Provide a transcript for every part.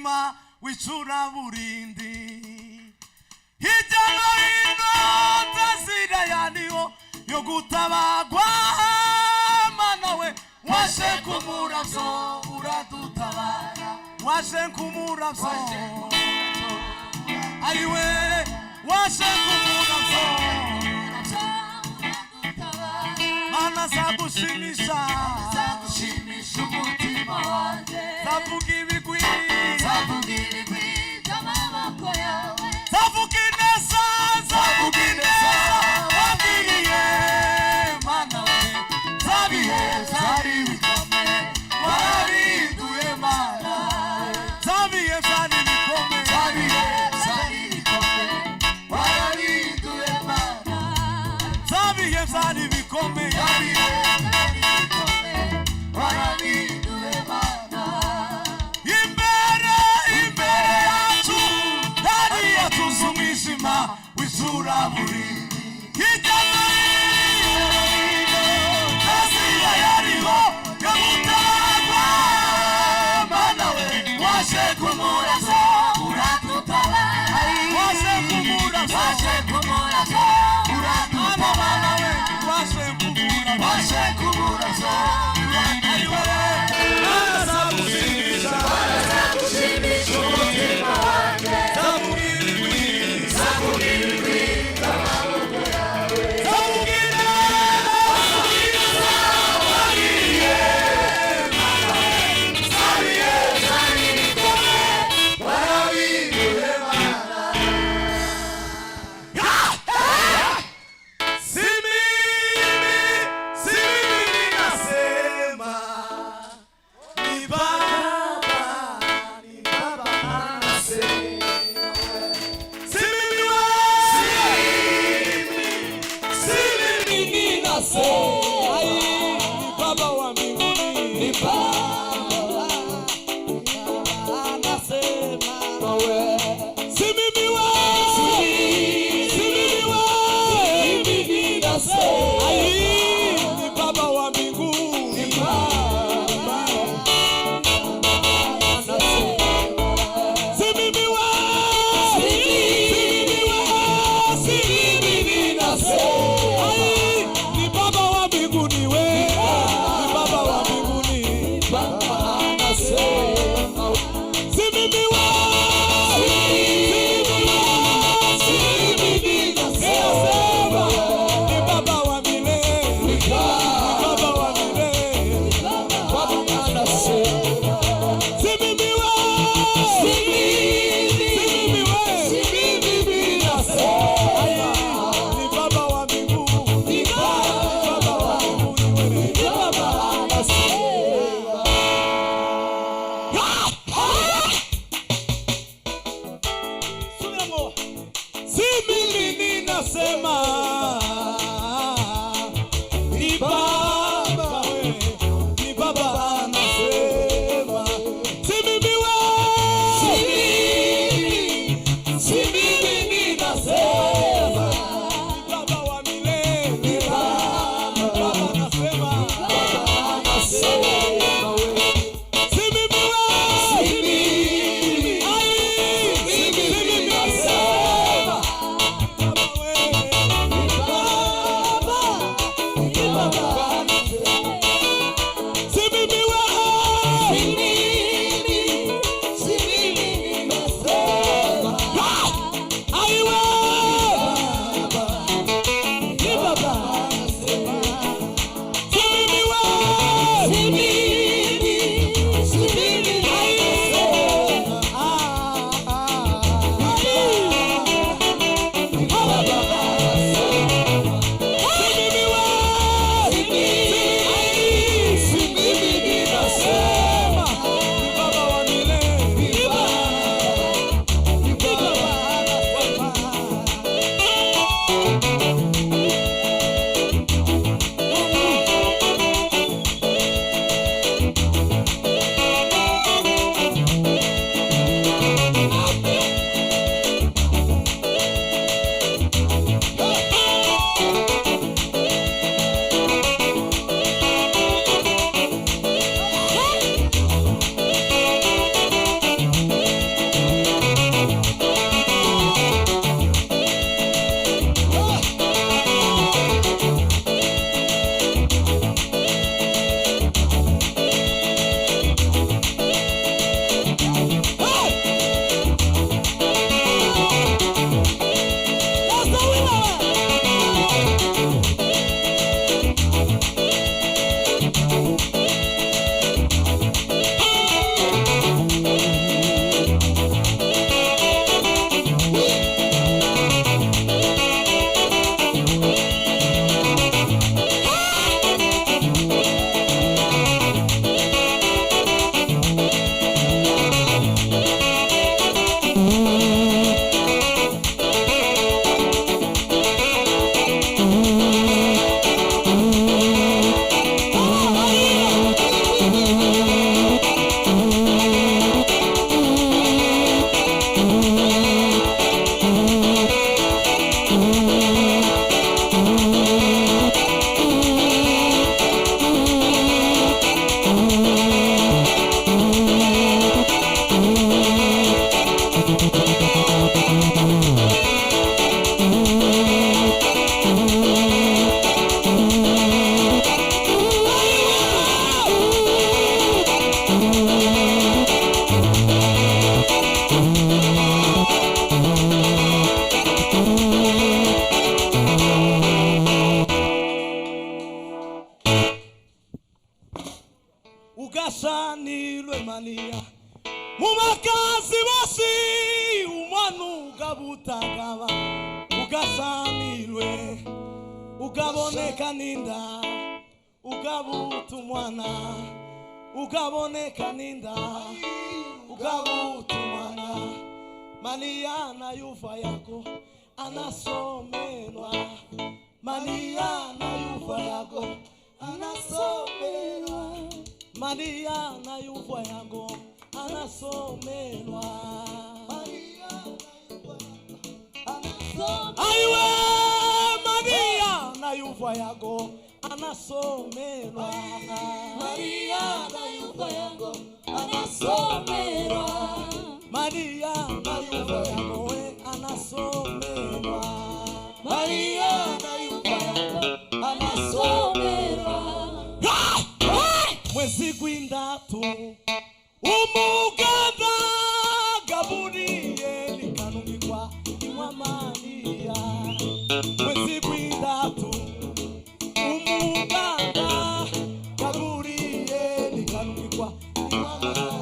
umwijima w'icuraburindi hirya no hino nzira yaniho yo gutabagwa mana we waje kumuravyo uradutabara waje kumuravyo ariwe waje kumuravyo mana zagushimisha umutima wanje zavuga ibigwi by'amaboko yawe zavuga ineza wabwiye mana we zabihe zari bikomeye warabiduye mana zabihe zari bikomeye warabiduye mana zabihe zari bikomeye w'isura muri hirya no hino nzira yariho yo gutabagwa mana we waje kumuravyo uradutabara waje kumuravyo uradutabara waje kumuravyo ariwe azagushimisha umutima wanje ugasanirwe Maria mumakazi bose umwanuga butagaba ugasanirwe ugaboneka ninda ugabuta umwana ugaboneka ninda ugabuta umwana Maria na yuva yako anasomenwa Maria na yuva yako anasomenwa Maria na yuva yako anasomenwa Maria aiwe Maria na yuva yako anasomenwa Maria na yuva yako anasomenwa Maria na yuva yako anasomenwa Maria na yuva yako anasomenwa mwezi gw'indatu umuganda gaburiye likanungikwa iwa Maria mwezi gw'indatu umuganda gaburiye likanungikwa iwa Maria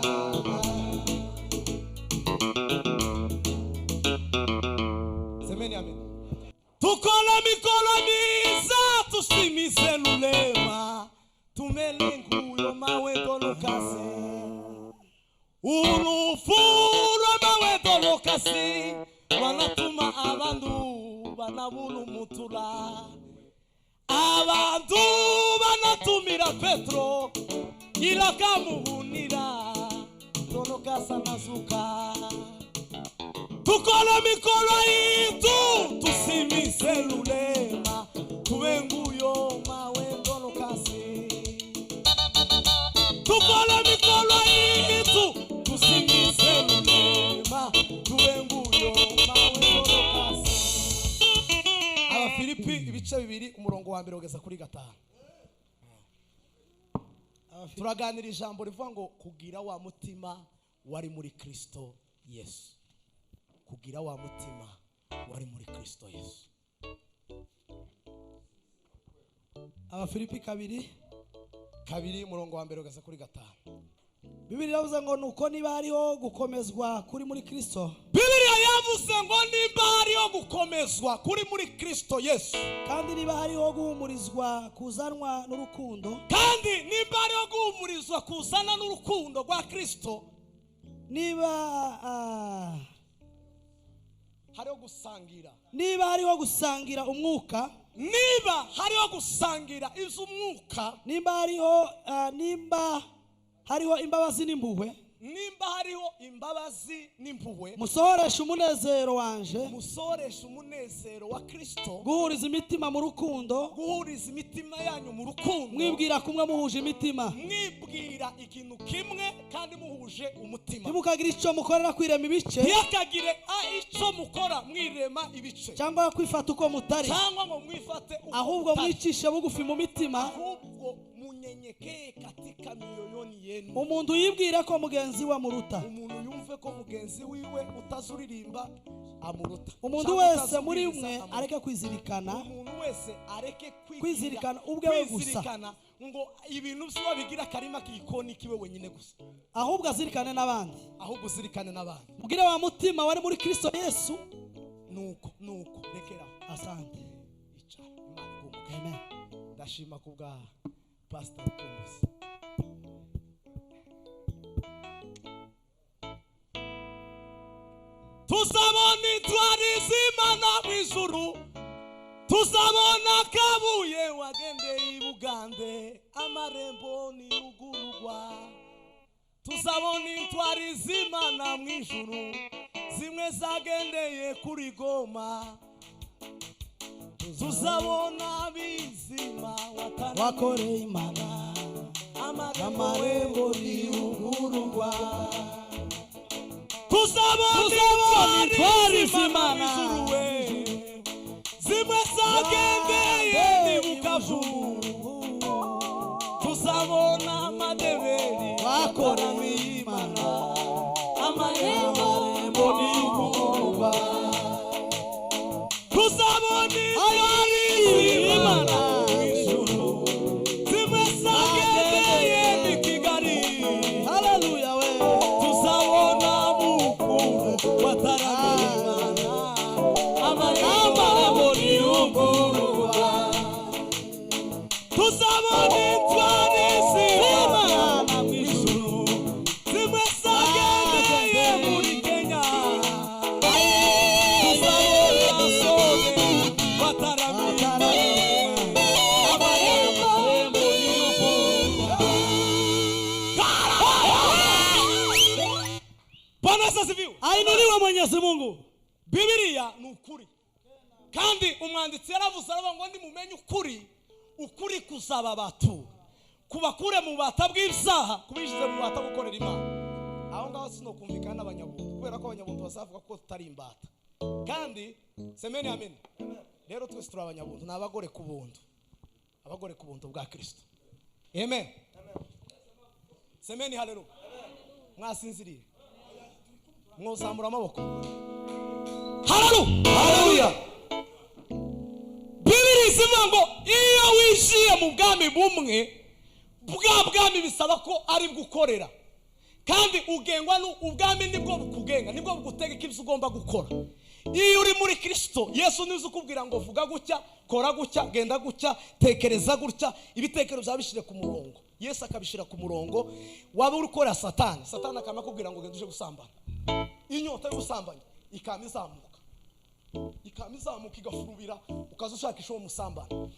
semeni amen tukona mikolo miza tusimise lulema tumelinguyo mawetolokasi urufuro mawetolokasi wanatuma abantu banabulumutura abantu banatumira Petro ilakamuhunira tolokasa nazuka tukona mikolo itu tusimise lulema tuwenguyo mawetolokasi tukona mikolo itu tusimise lulema tuwenguyo mawetolokasi Abafilipi ibice 2 umurongo wa mbere ugeza kuri 5 turaganira ijambo rivuga ngo kugira wa mutima wari muri Kristo Yesu kugira wa mutima wari muri Kristo Yesu Abafilipi 2 umurongo wa mbere ugeza kuri 5 Bibiliya yavuze ngo nuko niba hariho gukomezwa kuri muri Kristo Bibiliya yavuze ngo niba hariho gukomezwa kuri muri Kristo Yesu kandi niba hariho guhumurizwa kuzanwa n'urukundo kandi niba hariho guhumurizwa kuzana n'urukundo rwa Kristo niba hariho gusangira niba hariho gusangira umwuka niba hariho gusangira iz'umwuka nimba hariho imbabazi n'impuhwe nimba hariho imbabazi n'impuhwe musohoresha umunezero wanje musohoresha umunezero wa Kristo guhuriza imitima mu rukundo guhuriza imitima yanyu mu rukundo mwibwira kumwe muhuje imitima mwibwira ikintu kimwe kandi muhuje umutima ntimukagira icyo mukorera kwirema ibice ntiyakagire icyo mukora mwirema ibice cyangwa kwifata uko mutari cyangwa ngo mwifate ahubwo mwicishe bugufi mu mitima ahubwo munyenyekeye katika mioyoni yenu umuntu yibwira ko mugenzi wa muruta umuntu yumve ko mugenzi wiwe utazuririmba amuruta umuntu wese muri mwe areke kwizirikana umuntu wese areke kwizirikana ubwe gusa ngo ibintu byo bigira karima kikoni kiwe wenyine gusa ahubwo azirikane n'abandi mugira wa mutima wari muri Kristo Yesu nuko rekera asante ica Imana igumuke amen ndashima kubwa Pastor Thomas tuzabona intwari z'Imana mw'ijuru tuzabona kabuye wagendeye i Bugande amarembo niyugururwa tuzabona intwari z'Imana mw'ijuru zimwe zagendeye kuri Goma tuzabona bizima wakoreye Imana amarembo niyugururwa tuzabona intwari z'Imana zimwe zagendeye ni Bukavu tuzabona amadeberi bakorana y'Imana amarembo n'ingurwa tuzabona Imana ijuru zimwe zagendeye ni Kigali haleluya we tuzabona mukuru bataramenya amarembo n'ingurwa tuzabona intwari z'Imana mu ijuru zimwe zagendeye muri Kenya tuzabona abasore bataramenya amarembo n'ingurwa. Bwana asifiwe. ainuliwe Mwenyezi Mungu. Biblia ni ukuri kandi umwanditsi yaravuze aravuga ngo ndi mumenye ukuri kuzaba batu kubakure mu bata bw'ibyaha kubishize mu bata gukorera Imana. Aho ngaho sinokumvikana n'abanyabuntu kubera ko abanyabuntu bazavuga ko tutari imbata kandi semeni amen. Rero twese turi abanyabuntu n'abagore ku buntu bwa Kristo. Amen. Semeni haleluya. Mwasinziriye mwozamura amaboko. Haleluya. Bibiri ivuga ngo iyo wishiye mu bwami bumwe bwa bwami bisaba ko ari gukorera kandi ugengwa ubwami nibwo bukugenga nibwo bugutegeka ibyo ugomba gukora. Iyo uri muri Kristo Yesu nizo ukubwira ngo vuga gutya, kora gutya, genda gutya, tekereza gutya, ibitekerezo byabishire ku murongo. Yesu akabishira ku murongo. Waba uri gukora Satani akamakubwira ngo genda uje gusambana. Inyota yo gusambanya ikamizamuka igafurubira ukaza ushakisha uwo musambana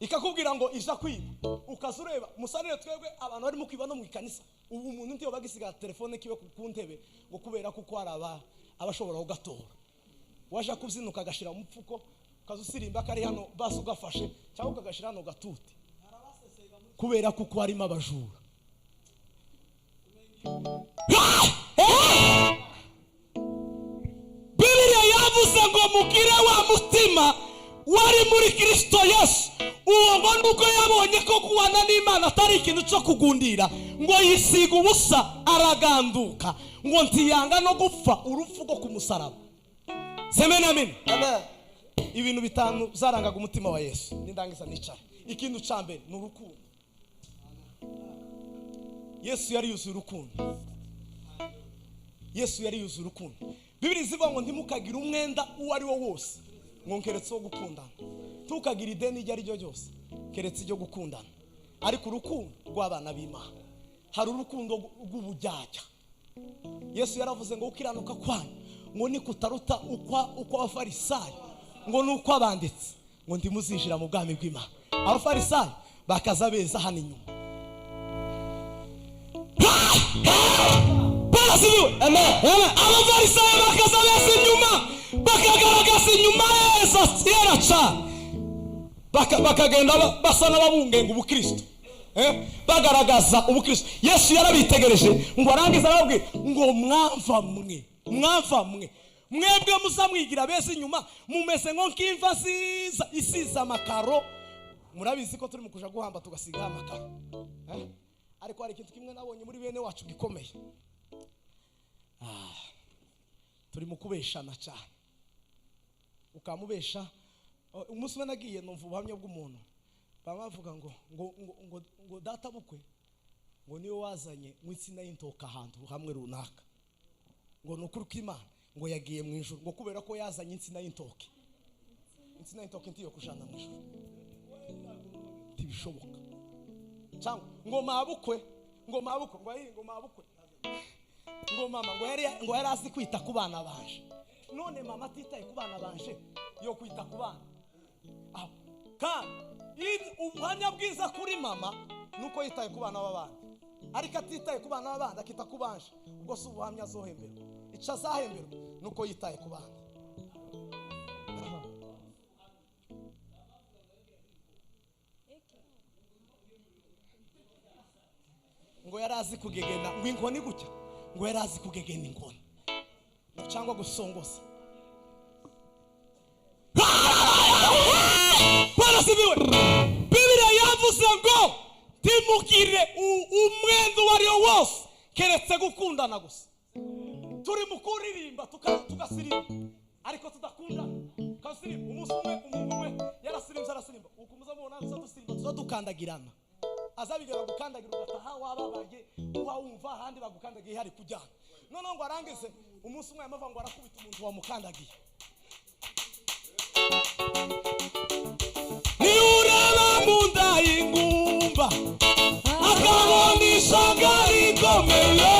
ikakubwira ngo ija kwiba ukazureba musarire twebwe abantu bari mu kwiba no mu ikanisa ubu umuntu ntiyo bagisiga telefone kibe ku ntebe ngo kubera kuko araba abashobora kugatora waje kuzinuka agashira mu mupfuko ukazusirimba kari hano basi ugafashe cyangwa ukagashira hano gatuti kubera kuko harimo abajura. Biblia yavuze ngo mugire wa mutima wari muri Kristo Yesu. Uwo ngo nuko yabonye ko kubana n'Imana atari ikintu cyo kugundira ngo yisiga ubusa araganduka ngo ntiyanga no gupfa urupfu rwo kumusaraba. Semena amen. Amen. Ibintu bitanu zarangaga umutima wa Yesu. Nindangiza nicara. Ikintu cyambere ni urukundo. Yesu yari yuzuye urukundo. Yesu yari yuzuye urukundo. Bibiri zivuga ngo ntimukagira umwenda uwo ari wo wose ngo nkeretse wo gukundana. Tukagira ideni iryo ari ryo ryose keretse iryo gukundana. Ariko urukundo rw'abana b'Imana hari urukundo rw'ubujyajya. Yesu yaravuze ngo ukiranuka kwanyu ngo ni kutaruta uko abafarisayo ngo nuko abanditse ngo ndimuzinjira mu bwami bw'Imana. Abafarisayo bakaza beza hano inyuma. Abafarisayo bakaza beza inyuma bakagaragaza inyuma yera cyane bakagenda basa n'ababungenga ubukristo bagaragaza ubukristo. Yesu yarabitegereje ngo arangiza arababwira ngo mwamva mwe mwebwe muzamwigira beza inyuma mumeze nko nk'imva nziza isize amakaro. Murabizi ko turi mu kuja guhamba tugasiga amakaro ariko hari ikintu kimwe nabonye muri bene wacu gikomeye. Turi mu kubeshana cyane ukamubesha. Umunsi we nagiye numva ubuhamya bw'umuntu bavuga ngo data bukwe ngo niwe wazanye mu insina y'intoka ahantu hamwe runaka ngo nukuri kw'Imana ngo yagiye mu ijuru ngo kubera ko yazanye insina y'intoke ntiyo kujana mu ijuru ntibishoboka. Cyangwa ngo mabukwe ngo mama ngo yari azi kwita ku bana banje. None mama atitaye ku bana banje yo kwita ku bana kandi ubuhamya bwiza kuri mama nuko yitaye ku bana b'abandi ariko atitaye ku bana b'abandi akita ku banje. Ubwo si ubuhamya azohemberwa. Ica azahemberwa nuko yitaye ku bana. Ngo yari azi kugegena ngo inkoni gutya ngo yari azi kugegena inkoni cyangwa gusongoza. Barasibiwe. Biblia yavuze ngo timukire umwenda wari wose keretse gukundana gusa. Turi mu kuririmba tugasirimba ariko tudakundana. Kasirimba umunsi umwe yarasirimba arasirimba ukumuza mubona dusirimba tuzadukandagirana. Azabigera gukandagira ugataha wababaye wumva ahandi bagukandagiye hari kujyana. None ngo arangize umunsi umwe yamava ngo arakubita umuntu wamukandagiye. Ni ureba munda y'ingumba akabona isanga rikomeye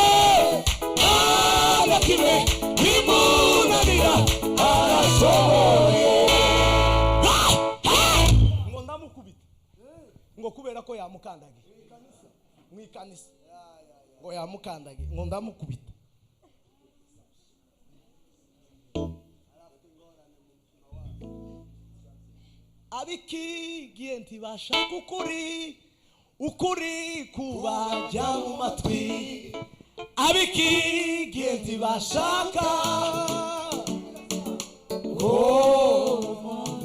kimwe bimunanira arashoboye. Ngo ndamukubita ngo kubera ko yamukandagiye mu ikanisa ngo yamukandagiye ngo ndamukubita. Abikigiye ntibashaka ukuri kubajya mu matwi. Abikigiye ntibashaka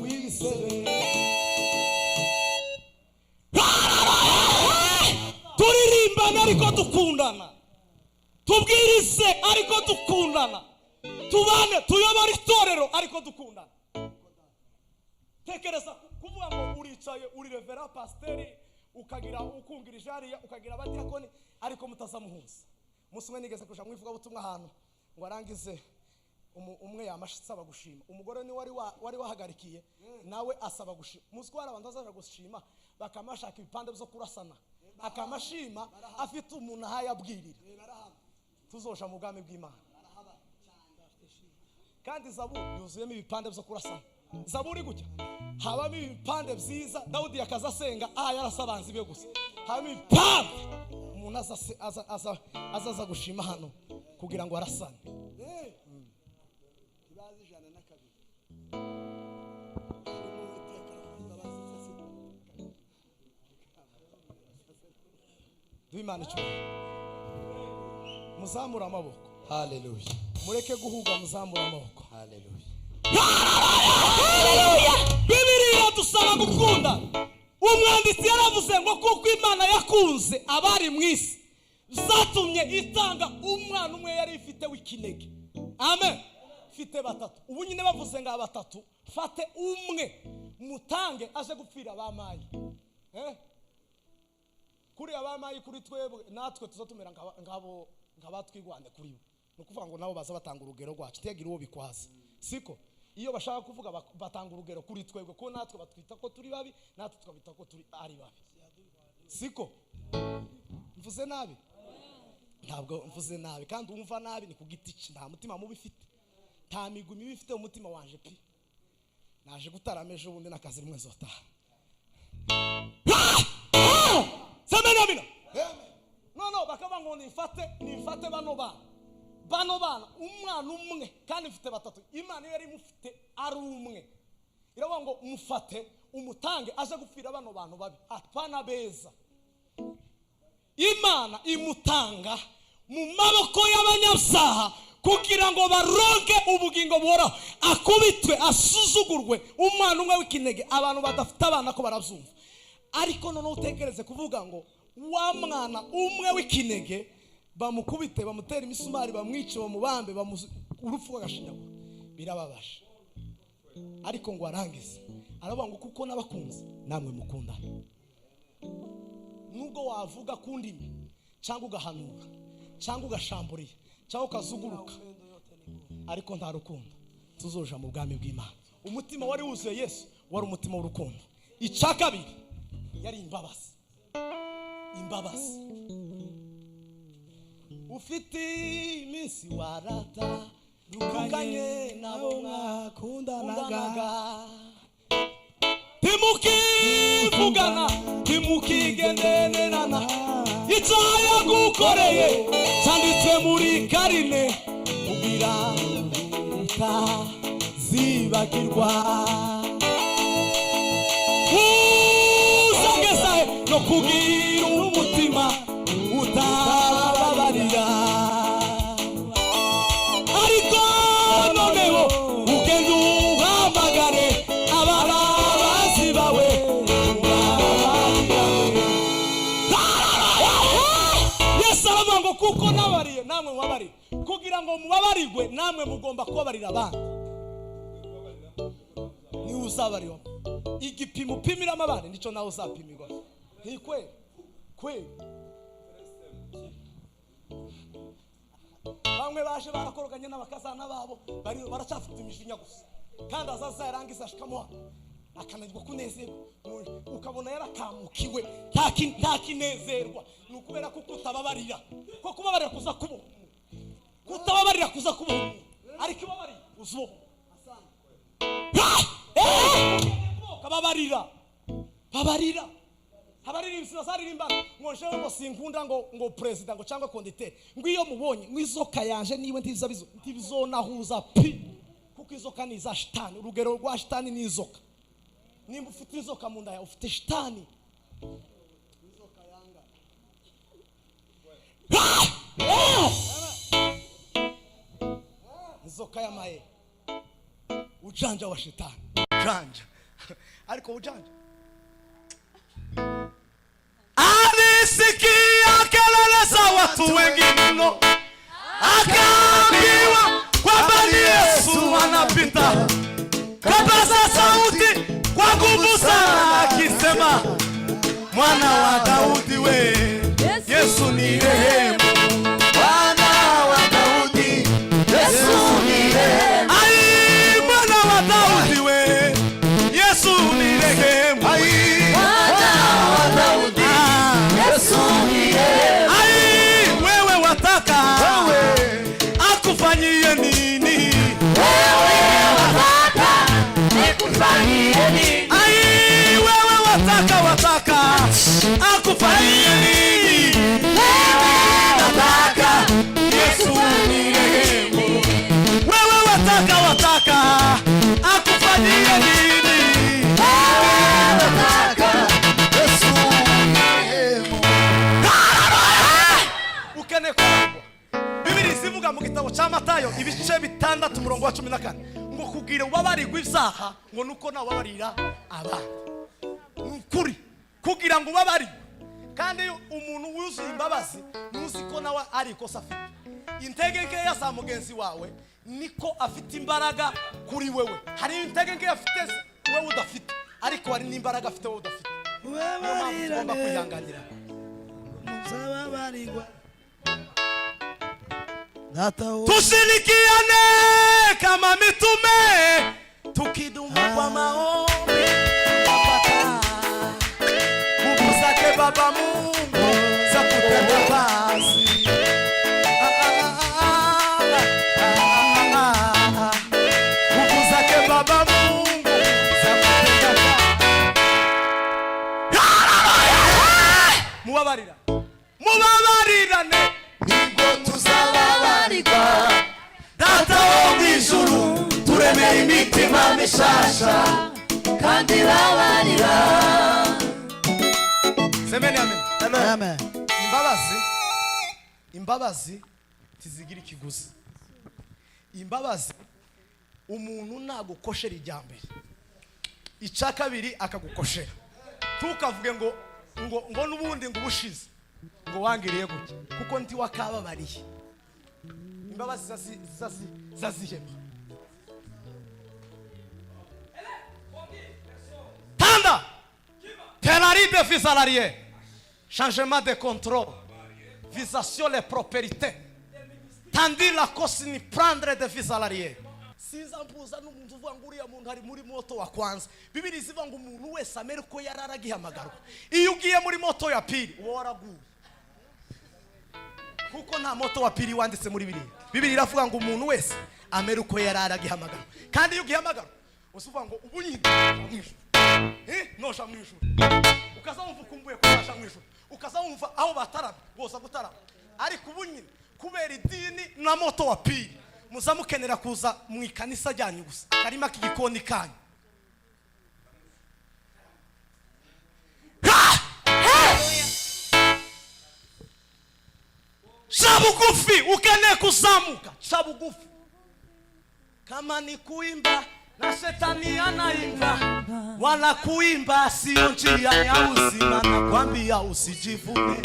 wisebe. Turirimbana ariko dukundana, tubwirize ariko dukundana, tubane tuyobora itorero ariko dukundana. Tekereza kuvuga ngo uricaye uri revera pasiteri ukagira ukungirije hariya ukagira abadiyakoni ariko mutazamuhuza. Umunsi umwe nigeze kuja mwivuga butumwa ahantu ngo arangize umwe yamasaba gushima. Umugore ni wari wahagarikiye nawe asaba gushima. Muswara abantu bazaje gushima bakamashaka ibipande byo kurasana. Akamashima afite umuntu ahayabwirira. Tuzoja mu bwami bw'Imana. Kandi Zaburi yuzuyemo ibipande byo kurasana. Zaburi gutya habamo ibipande byiza Dawudi yakaza asenga yarasabanzi be gusa. Habamo ibipande umuntu azaza gushima hano kugira ngo arasane. Ibazi jana nakabiri Duimana cyo muzamura amaboko. Haleluya. Mureke guhuga muzamura amaboko. Haleluya. Bibiliya dusaba gukunda. Umwanditsi yaravuze ngo kuko Imana yakunze abari mu isi zatumye itanga umwana umwe yari ifite w'ikinege. Amen. Fite batatu. Ubu nyine bavuze ngo batatu fate umwe mutange aje gupfira abamayi. Kuri abamayi kuri twebwe natwe tuzatumira ngabatwigwande kuri bo. Nukuvuga ngo nabo baza batanga urugero rwacu tegira uwo bikwaza. Siko iyo bashaka kuvuga batanga urugero kuri twebwe ko natwe batwita ko turi babi natwe twabita ko turi ari babi. Siko mvuze nabi ntabwo mvuze nabi kandi umva nabi ni kugiti nta mutima mubi bifite nta migumi bifite umutima wanje pi naje gutarameje ubundi nakazi rimwe nzota. Semena no bakaba ngo nifate bano bana umwana umwe kandi mfite batatu. Imana yari mufite ari umwe iravuga ngo mufate umutange aje gupfira bano bantu babi atwana beza. Imana imutanga mu maboko y'abanyabyaha kugira ngo baronke ubugingo buhoraho. Akubitwe asuzugurwe umwana umwe w'ikinege. Abantu badafite abana ko barabyumva ariko none utekereze kuvuga ngo wa mwana umwe w'ikinege bamukubite bamutera imisumari bamwice bamubambe urupfu rw'agashinyaguro birababaje. Ariko ngo arangize aravuga ngo kuko nabakunze namwe mukundana. Nubwo wavuga kundimi cyangwa ugahanura cyangwa ugashamburiye cyangwa ukazuguruka ariko nta rukundo tuzoja mu bwami bw'Imana. Umutima wari wuzuye Yesu wari umutima w'urukundo. Icakabiri yari imbabazi. Ufite iminsi warata dukanye nabo mwakundanaga timukivugana timukigendererana icaya gukoreye cyanditse muri karine kugira utazibagirwa. Uzageza no kugira umutima utababarira ariko noneho ugenda uhamagare abarabazi bawe Yesu aravuga ngo kuko namwe mubabarire. Kugira ngo mubabarirwe namwe mugomba kubabarira abandi. Ni uzabarira. Igipimo upimira amabare nico nawe uzapimirwa. Ntikwe kwe. Bamwe baje barakoroganye n'abakazana babo baracafite imishinya gusa. Kandi azaza yarangiza ashikamuha akananirwa kunezerwa, ukabona yarakamukiwe nta kinezerwa. Nukubera ko kutababarira, ko kubabarira kuza kubo, kutababarira kuza kubo, ariko ibabarira uzo kababarira babarira habarira ibisiba zaririmba ngo jewe ngo sinkunda ngo president ngo cyangwa conducteur ngo iyo mubonye ngo izoka yanje niwe ntibizonahuza pi, kuko izoka ni za shitani. Urugero rwa shitani ni izoka. Nimba ufite izoka mu nda yawe ufite shitani. Izoka yanga izoka ya maye ujanja wa shitani ujanja. Ariko ujanja alisikia kelele za watu wengi mno, akaambiwa kwamba ni Yesu anapita. Kapaza sauti kwa nguvu sana akisema, mwana wa Daudi we, Yesu ni rehemu. Mwana wa Daudi, Yesu ni rehemu. Ai, mwana wa Daudi we, Yesu ni rehemu. Mwana wa Daudi, Yesu ni rehemu. Ai, wewe wataka akufanyie nini? Wewe wataka nikufanyie nini? Ai, wewe wataka akufanyie nini? Wewe wataka Yesu ni rehemu. Wewe wataka akufanyie nini? Wewe wataka Yesu ni rehemu. Ukene kwako Bibiri zivuga mu gitabo cya Matayo ibice 6 umurongo wa 14 ngo kugira ubabarirwe ibyaha ngo nuko nababarira abandi. Ukuri kugira ngo ubabarirwe, kandi umuntu wuzuye imbabazi nuzi ko nawe ari ikosa afite. Intege nke ya za mugenzi wawe niko afite imbaraga kuri wewe. Hari intege nke afite wewe udafite, ariko hari n'imbaraga afite wewe udafite. Wewe ugomba kwihanganira. Muzababarirwa. Tushirikiane kama mitume tukidumu kwa maombi kupata nguvu zake Baba Mungu za kutenda kazi. Nguvu zake Baba Mungu za kutenda kazi. Mubabarirane ningo tuzababarirwa. Data wo mw'ijuru turemeye imitima mishasha kandi babarira. Semeni amen. Amen. Imbabazi tizigira ikiguzi. Imbabazi umuntu nagukoshera ijyambere, icya kabiri akagukoshera, tukavuge ngo nubundi ngo ubushize ngo wangiriye gutya kuko nti wakababariye. Imbabazi zazihema. Tanda penalty de vie salarié, changement de contrôle, visation les propriétés, tandis la cause ni prendre de vie salarié. Siza mpuza n'umuntu uvuga ngo uriya muntu hari muri moto wa kwanza. Bibiri zivuga ngo umuntu wese amere ko yararagihamagara. Iyo ugiye muri moto ya pili uwo waraguye, kuko nta moto wa pili wanditse muri Bibiri iravuga ngo umuntu wese amere uko yararagihamagara. Kandi iyo ugihamagara usuvuga ngo ubunyinde nosha mw'ijuru, ukazamva ukumbuye kwasha mw'ijuru, ukazamva aho batarama boza gutarama. Ariko ubunyine kubera idini na moto wa pili muzamukenera kuza mu ikanisa ryanyu gusa karima k'igikoni kanyu. Shabugufi ukene kuzamuka shabugufi. Kama ni kuimba na shetani anaimba, wala kuimba sio njia ya uzima, nakwambia usijivune.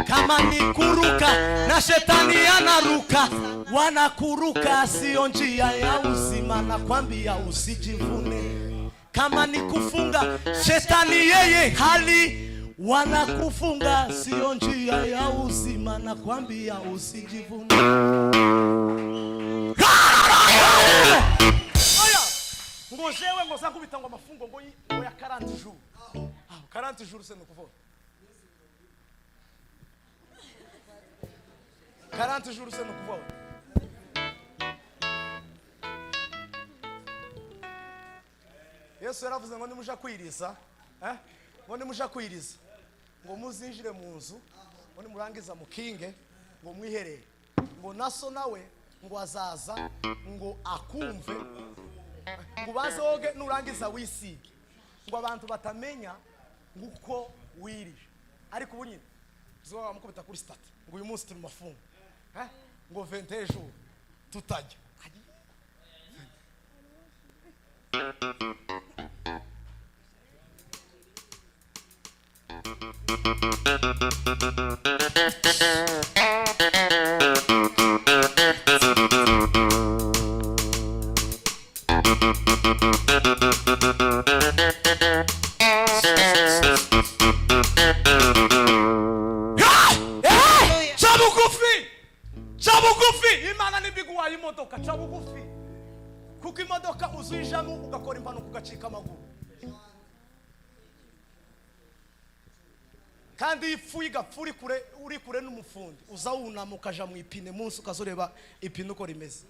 kama ni kuruka na shetani anaruka, wanakuruka sio njia ya uzima, nakwambia usijivune. Kama ni kufunga shetani yeye hali, wanakufunga sio njia ya uzima, nakwambia usijivune. Oya ngojewe ngozangu bitangwa mafungo ngo ya 40 jours. 40 jours c'est nukuvuga 40 jours c'est nukuvuga Yesu yaravuze ngo nimuja kwiriza ngo nimuja kwiriza ngo muzinjire mu nzu ngo nimurangiza mukinge ngo mwiherere ngo naso nawe ngo azaza ngo akumve ngo bazoge nurangiza wisige ngo abantu batamenya nguko wirije. Ariko ubu nyine zo bamukubita kuri stat ngo uyu munsi turi mafungo ngo 20 jours tutajya. Chabugufi imana nibiguwa imodoka chabugufi kuko imodoka uzijamo ugakora impanuka ugacika amaguru, kandi ipfuye igapfuri kure uri kure n'umufundi uzawunama ukaja mu ipine munsi ukazoreba ipine uko rimeze.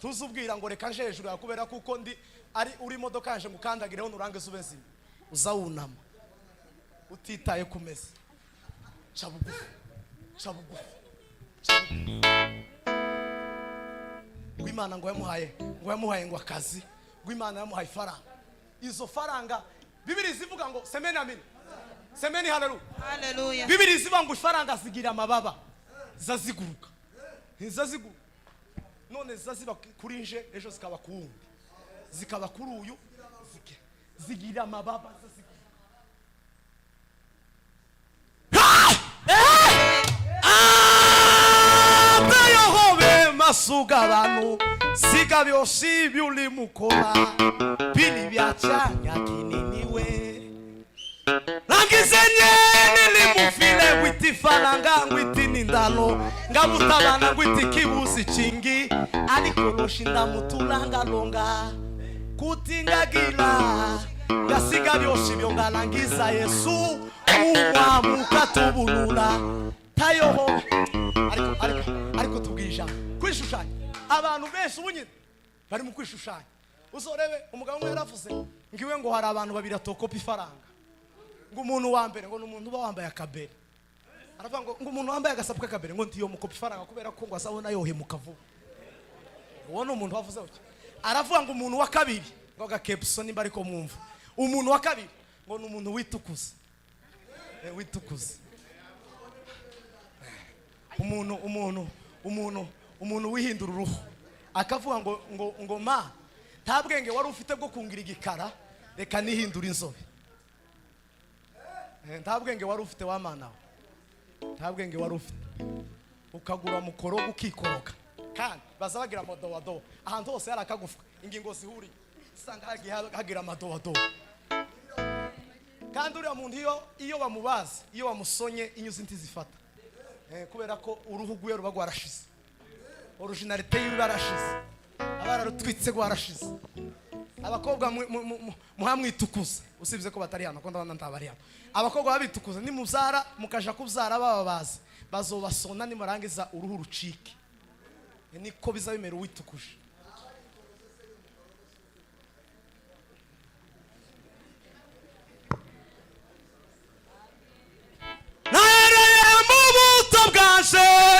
Tuzubwira ngo reka nje hejuru yakubera kuko ndi ari uri imodoka yanje mukandagireho nurangiza ubezima, uzawunama utitaye kumeze. Chabugufi Gwimana ngo yamuhaye ngo akazi, Gwimana yamuhaye faranga. Izo faranga Bibiri zivuga ngo semeni amen, semeni haleluya. Bibiri zivuga ngo faranga zigira amababa zaziguruka, zaziguruka none zaziba kuri nje ejo zikaba kuwundi zikaba kuri uyu zigira amababa zaziguruka. Masuga abantu siga byosi byuli mukora bili byachanya kininiwe langizenye nilimufile witifalanga ngwitini ndalo ngabutabana ngwiti kibuzi chingi alikoloshinda mutulanga longa kutingagila ngasiga byosi byongalangiza Yesu uwa mukatubulula tayoho ariko tubwija kwishushanya. Abantu benshi ubunyine bari mu kwishushanya. Uzorebe umugabo umwe yaravuze ngiwe ngo hari abantu babiri atokopa ifaranga, ngo umuntu wa mbere ngo n'umuntu uba wambaye akabere, aravuga ngo umuntu wambaye agasapwe akabere ngo ntiyo mukopa ifaranga kubera ko ngo azabona yohemuka vuba. Uwo n'umuntu wavuze uti, aravuga ngo umuntu wa kabiri ngo agakepso nimba ariko mwumva, umuntu wa kabiri ngo n'umuntu witukuza umuntu wihindura uruhu akavuga ngo ma nta bwenge wari ufite bwo kungira igikara reka nihindura inzobe. Nta bwenge wari ufite wa mana we, nta bwenge wari ufite ukagura mukoro ukikoroka, kandi baza bagira amadowadowa ahantu hose yari akagufuka ingingo zihuriye usanga hagira amadowadowa. Kandi uriya muntu iyo bamubazi iyo bamusonye inyuzi ntizifata kubera ko uruhu rwe ruba rwarashize, originalite yiwe barashize, abararutwitse rwarashize. Abakobwa muhamwitukuza usibye ko batari hano ko ndabona ntabari hano. Abakobwa babitukuza ni muzara mukaja kubyara bababazi bazobasona nimurangiza uruhu rucike, niko bizabimera uwitukuje.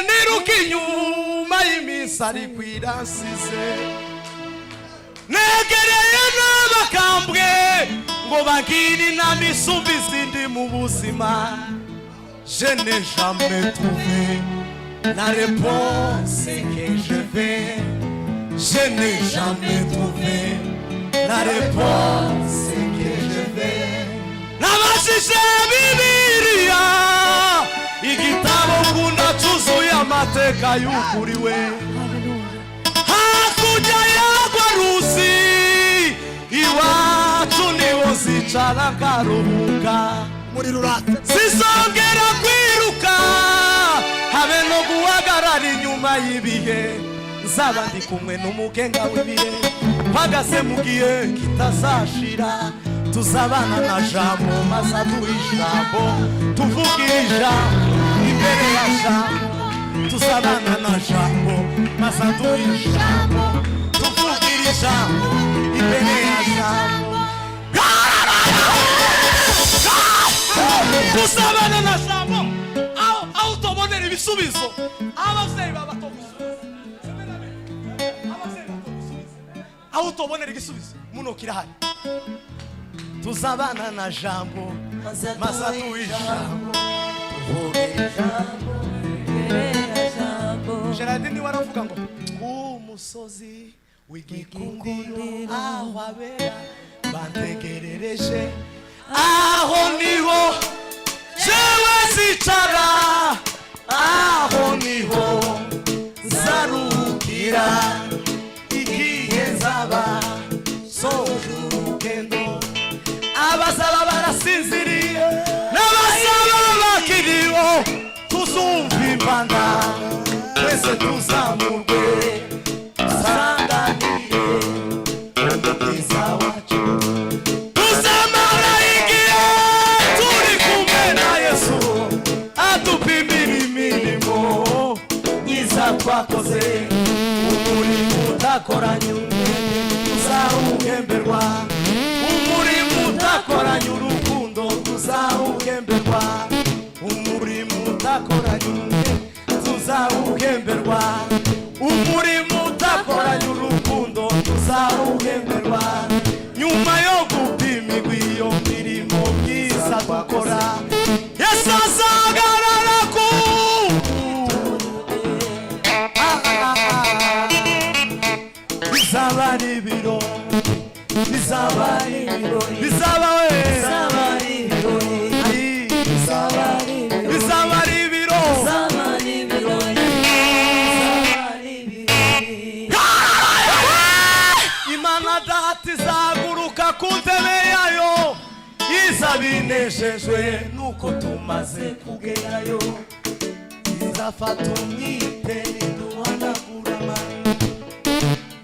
Nirukinyuma y'imisari kwiransize negereye n'abakambwe ngo bagire inama isumba izindi mu buzima. Je n'ai jamais trouvé la réponse que je veux. Je n'ai jamais trouvé la réponse que je veux. Nabashije Bibiliya amateka y'ukuriwe hakurya y'agwa ruzi iwacu niho zicara karuhuka muri rurate zizongera kwiruka habe no guhagarara inyuma y'ibihe nzaba ndi kumwe n'umugenga w'ibihe mpagaze mu gihe kitazashira tuzabana na jambo maze aduha ijambo tuvuge ijambo imbere ya jambo tuzabana na jambo maze aduha ijambo tuvuge ijambo imbere ya jambo tuzabana na jambo aho utobonera ibisubizo abavyeyi babatobisubizo aho utobonera igisubizo muno kirahari tuzabana na jambo maze aduha ijambo tuvuge ijambo Gerard ni waravuga ngo umusozi w'igikundiro aho abera bantegerereje aho niho jewe zicara aho niho nzaruhukira igihe nzaba soje urugendo abazaba barasinziriye n'abazaba bakiriho tuzumva impanda twese tuzamurwe tusanganire umubwiza wacu tuzamara igihe turi kumwe na Yesu adupimira imirimo myiza twakoze umurimo utakoranye tuzawuhemberwa umurimo utakoranye urukundo tuzawuhemberwa umurimo utakoranye tuzawuhemberwa umurimo utakoranye urukundo tuzawuhemberwa nyuma yo gupimirwa iyo mirimo myiza dukora Yesu azahagarara ku bizaba ari ibiro bizaba ari ibiro bizaba we bizaba ari ibiro bizaba ari ibiro Imana data izaguruka ku ntebe yayo izabineshejwe nuko tumaze kugerayo izafata umwite iduhanagura amarira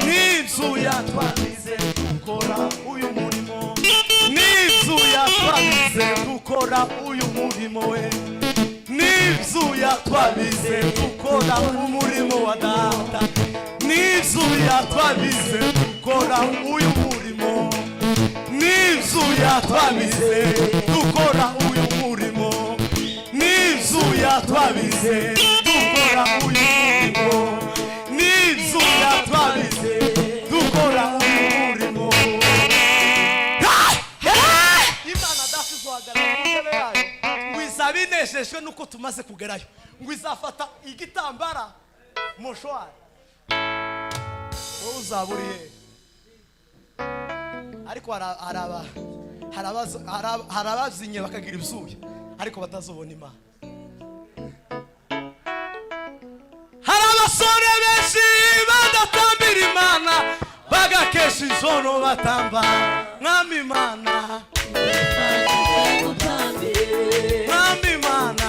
n'inzu yatwamize dukora uyu murimo n'inzu yatwamize dukora uyu murimo we n'inzu yatwamize dukora umurimo wa data n'inzu yatwamize dukora uyu murimo n'inzu yatwamize dukora uyu murimo n'inzu yatwamize dukora uyu murimo n'inzu yatwamize dukora uyu murimo Imana data izohagarara ku ntebe yayo ngo izabineshejwe nuko tumaze kugerayo ngo izafata igitambara moshwari wowe uzaburiye ariko hari abazinye bakagira ibyuya ariko batazobona Imana hari abasore benshi badatambira Imana bagakesha ijoro batamba mwami Imana mwami Imana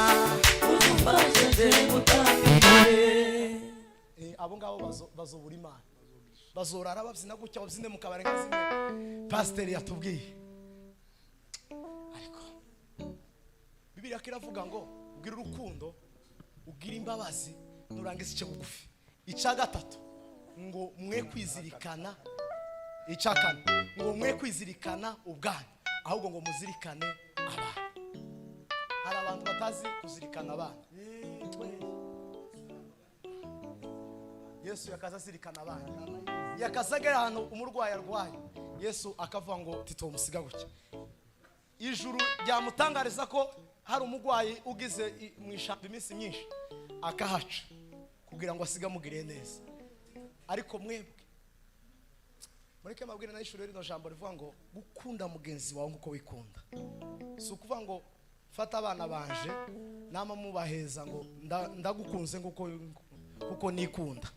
abo ngabo bazobura Imana bazorara babyina gutya babyine mu kabare nka zimwe pasiteri yatubwiye ariko Bibiliya kiravuga ngo ugira urukundo ugira imbabazi nurangiza icyo bugufi icya gatatu ngo mwe kwizirikana icya kane ngo mwe kwizirikana ubwanyu ahubwo ngo muzirikane abana hari abantu batazi kuzirikana abana Yesu yakaza azirikana abana yakazagera ahantu umurwayi arwaye Yesu akavuga ngo titomusiga gutya ijuru ryamutangariza ko hari umurwayi ugize mu ishyamba iminsi myinshi akahaca kugira ngo asiga mugire neza ariko mwebwe mureke mabwire na ishuri rino jambo rivuga ngo gukunda mugenzi wawe nkuko wikunda si ukuvuga ngo fata abana banje nama mubaheza ngo ndagukunze kuko nikunda.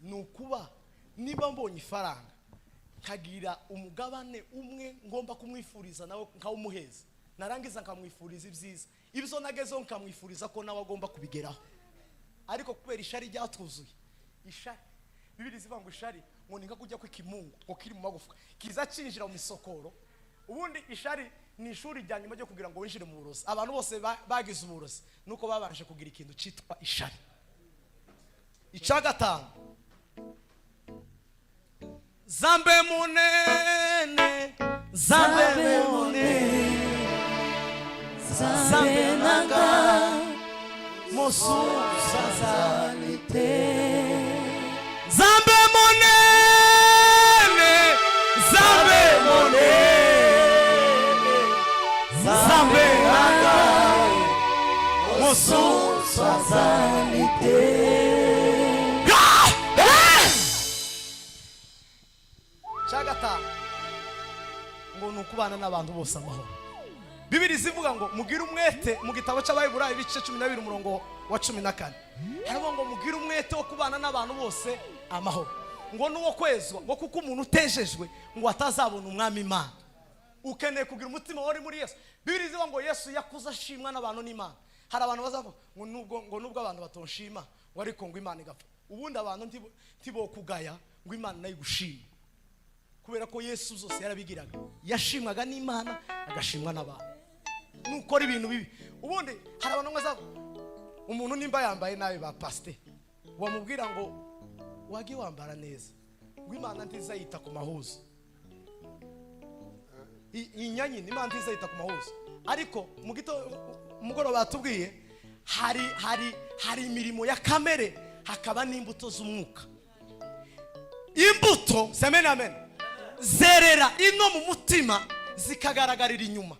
Nukuba niba mbonye ifaranga kagira umugabane umwe ngomba kumwifuriza nawe nkawumuheza, narangiza nkamwifuriza ibyiza, ibyo nagezeho nkamwifuriza ko nawe agomba kubigeraho. Ariko kubera ishari ryatuzuye, ishari Bibiri zivuga ngo ishari ngo ninka kujya kw'ikimungu ngo kiri mu magufa kiza cinjira mu misokoro. Ubundi ishari ni ishuri rya nyuma ryo kugira ngo winjire mu burozi. Abantu bose bagize uburozi nuko babanje kugira ikintu citwa ishari. Icagatanu, zambe munene, zambe munene, zambe nanga mosusa zalite. Zambe monene, zambe monene, zambe nanga mosusa zalite. Chagata ngo nukubana n'abantu bose amahoro. Bibiri zivuga ngo mugire umwete mu gitabo cy'Abayiburayi ibice 12 umurongo wa 14. Harimo ngo mugire umwete wo kubana n'abantu bose amahoro. Ngo nuwo kwezwa ngo kuko umuntu utejejwe ngo atazabona umwami Imana. Ukeneye kugira umutima wari muri Yesu. Bibiri zivuga ngo Yesu yakuza ashimwa n'abantu n'Imana. Hari abantu bazavuga ngo nubwo abantu batonshima ngo ariko ngo Imana igapfa. Ubundi abantu ntibo kugaya ngo Imana nayo gushima. Kubera ko Yesu zose yarabigiraga, yashimwaga n'Imana agashimwa n'abantu. Nukora ibintu bibi. Ubundi hari abantu bazavuga umuntu nimba yambaye nawe ba pastor wamubwira ngo wagi wambara neza ngo Imana ntiza yita ku mahuzo. Inyanyi Imana ntiza yita ku mahuzo. Ariko mugoro batubwiye hari imirimo ya kamere hakaba n'imbuto z'umwuka. Imbuto semene amen zerera ino mu mutima zikagaragarira inyuma.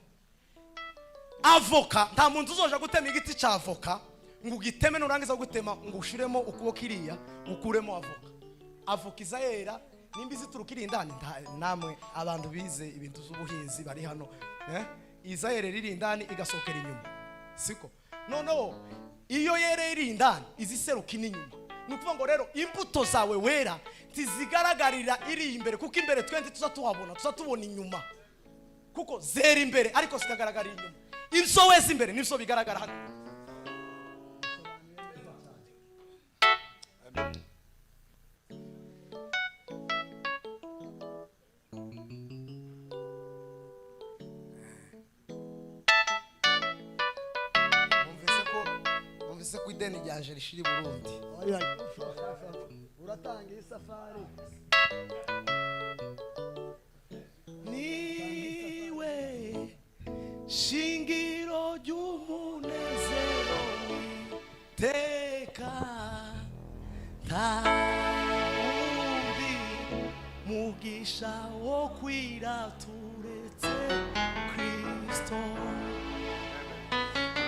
Avoka nta muntu uzoja gutema igiti cya avoka ngo ugiteme nurangiza gutema ngo ushiremo ukuboko kiriya ukuremo avoka. Avoka izayera nimba iziturukira indani. Namwe abantu bize ibintu z'ubuhinzi bari hano izayerera iri indani igasohokera inyuma, siko? Noneho iyo yerera iri indani iziseruka inyuma. Nukuvuga ngo rero imbuto zawe wera tizigaragarira iri imbere, kuko imbere twende tuzatubona inyuma, kuko zera imbere ariko zikagaragarira inyuma. Ibyo wese imbere nibyo bigaragara hano. Mumvise ko ideni ryanje rishiri Burundi. Uratanga isafari. Niwe shingiro ry'umunezero witeka, nta wundi mugisha wo kwira turetse Kristo.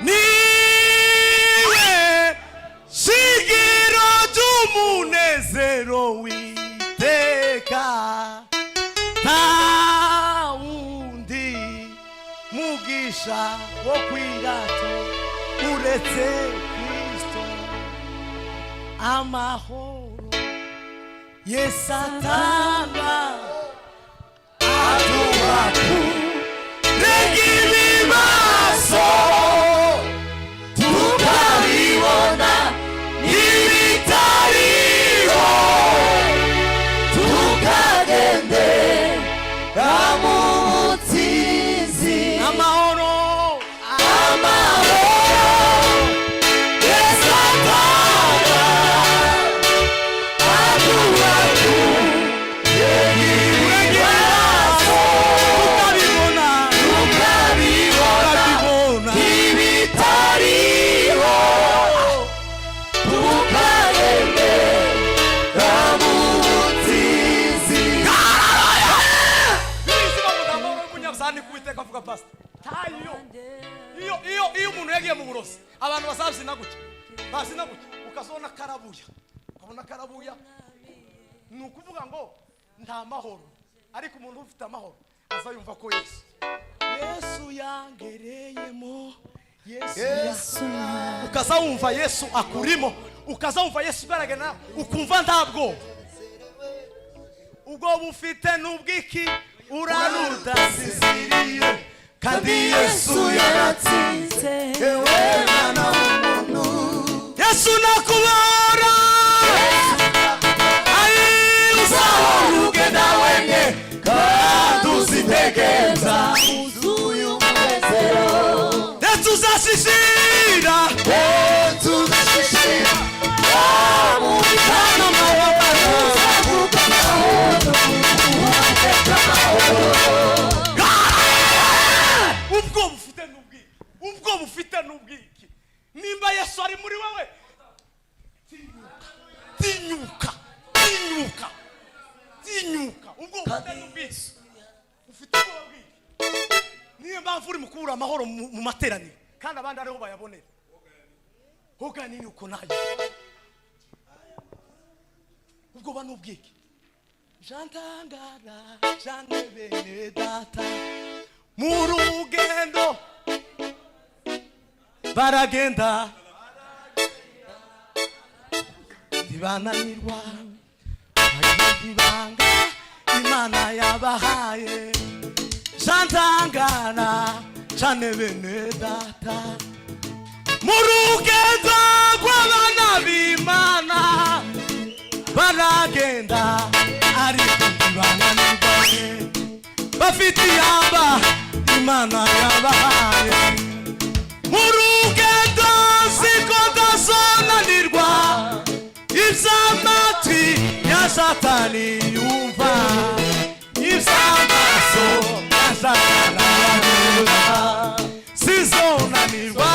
Niwe shingiro ry'umunezero witeka, nta wundi mugisha wo kwirato uretse Kristo. Amahoro Yesu atanga aduha kurega ibibazo tukabibona ibitariho, tukagendera mu butsinzi. Amahoro Yesu atanga aduha kurega ibibazo tukabibona ibitariho, tukagendera mu butsinzi. Kuiteka vuga pastor tayo iyo umuntu yagiye mu burozi abantu basabzina gutya ukazona karabuya nukuvuga ngo nta mahoro, ariko umuntu ufite amahoro azayumva ko Yesu Yesu yangereyemo, Yesu ukaza wumva Yesu akurimo, ukaza wumva Yesu ugaragara, ukumva ntabwo ubwo bufite n'ubwiki urarudasiziriye, kandi Yesu yaratsinze. Ewe mwana w'umuntu, Yesu nakubora, ayi uzahora ugenda wenye kandi uzitegereza uzuye umunezero. Yesu uzashishira, Yesu uzashishira mu bitana amahoro, uzavuga amahoro, uhateka amahoro. Ubwo bufite n'ubwiki, nimba Yesu ari muri wowe, tinyuka. Ubwo bufite n'ubwiki, ufite ubwo bwiki. Niyo mpamvu uri mukura amahoro mu materaniro kandi abandi ariho bayabonera. Hoga nini uko nayo ubwo ba n'ubwiki. Jantangara jane bene data mu rugendo baragenda ntibananirwa, bagira ibanga Imana yabahaye. Jantangara jane bene data mu rugendo rw'abana b'Imana baragenda ariko ntibananirwa, bafite iyamba Imana yabahaye. Mu rugendo siko ndazonanirwa, iby'amatwi ya Satani yumva, iby'amaso ya Satani yumva, sizonanirwa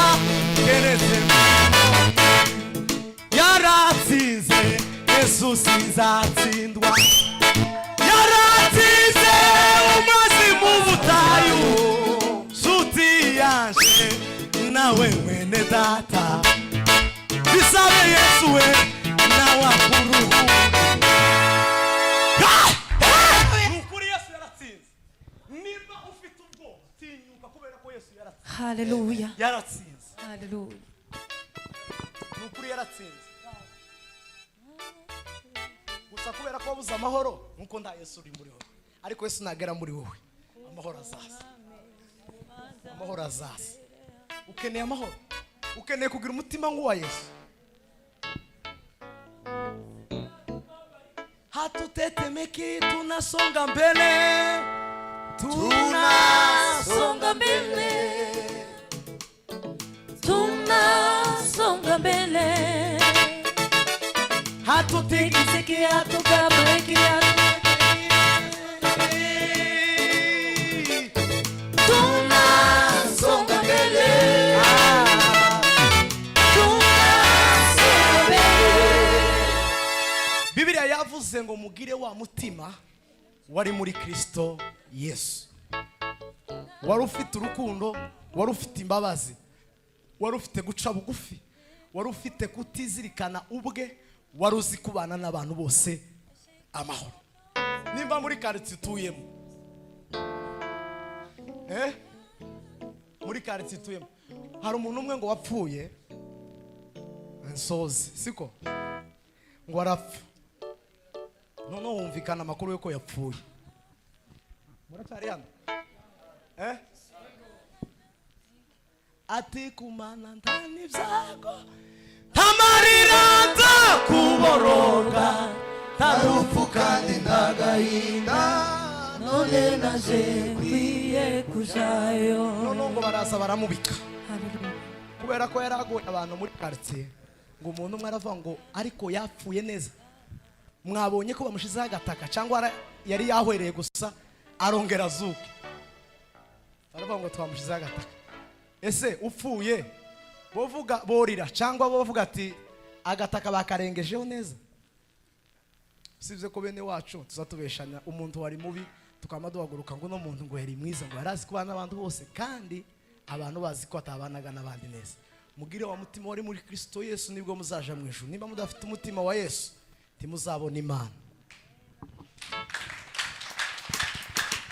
keretse yaratsinze. Yesu sinzatsindwa, yaratsinze umazi mu butayu. Nshuti yanje nawe mwene data, bisabe Yesu we nawe akuruhuka. Nukuri Yesu yaratsinze. Niba ufite ubwo tinyuka kubera ko Yesu yaratsinze. Haleluya. Yaratsinze. Haleluya. Nukuri yaratsinze. Gusa kubera ko wabuze amahoro nkuko nda Yesu uri muri wowe, ariko Yesu nagera muri wowe amahoro azaza. Amahoro azaza. Ukeneye amahoro, ukeneye kugira umutima nk'uwa Yesu. Hatutetemeki, tunasonga mbele, Tunasonga mbele, tunasonga mbele, hatutikisiki, hatugabaiki, tunasonga mbele, tunasonga mbele. Biblia yavuze ngo mugire wa mutima wari muri Kristo Yesu, wari ufite urukundo, wari ufite imbabazi, wari ufite guca bugufi, wari ufite kutizirikana ubwe, wari uzi kubana n'abantu bose amahoro. Nimba muri quartier tuyemo, muri quartier tuyemo hari umuntu umwe ngo wapfuye Nsozi, siko ngo arapfa, none wumvikana amakuru yuko yapfuye. Muracyari hano ati kumana ndani vyago tamarira ndakuboroga, Tarufu kandi ndagahinda, none naje kwiye kujayo. none ngo baraza baramubika Haleluya. kubera ko yaragoye abantu muri quartier. Ngo umuntu umwe aravuga ngo ariko yapfuye neza, mwabonye ko bamushizeho agataka cyangwa yari yahwereye gusa arongera azuke. Baravuga ngo twamushizeho agataka. Ese upfuye bovuga borira cyangwa bovuga ati agataka bakarengejeho neza? Sivye ko bene wacu tuzatubeshanya umuntu wari mubi tukama duhaguruka ngo no muntu ngo yari mwiza, ngo yarazi kubana n'abantu bose kandi abantu bazi ko atabanaga n'abandi neza. Mugire wa mutima wari muri Kristo Yesu nibwo muzaja mu ijuru. Niba mudafite umutima wa Yesu timuzabona Imana.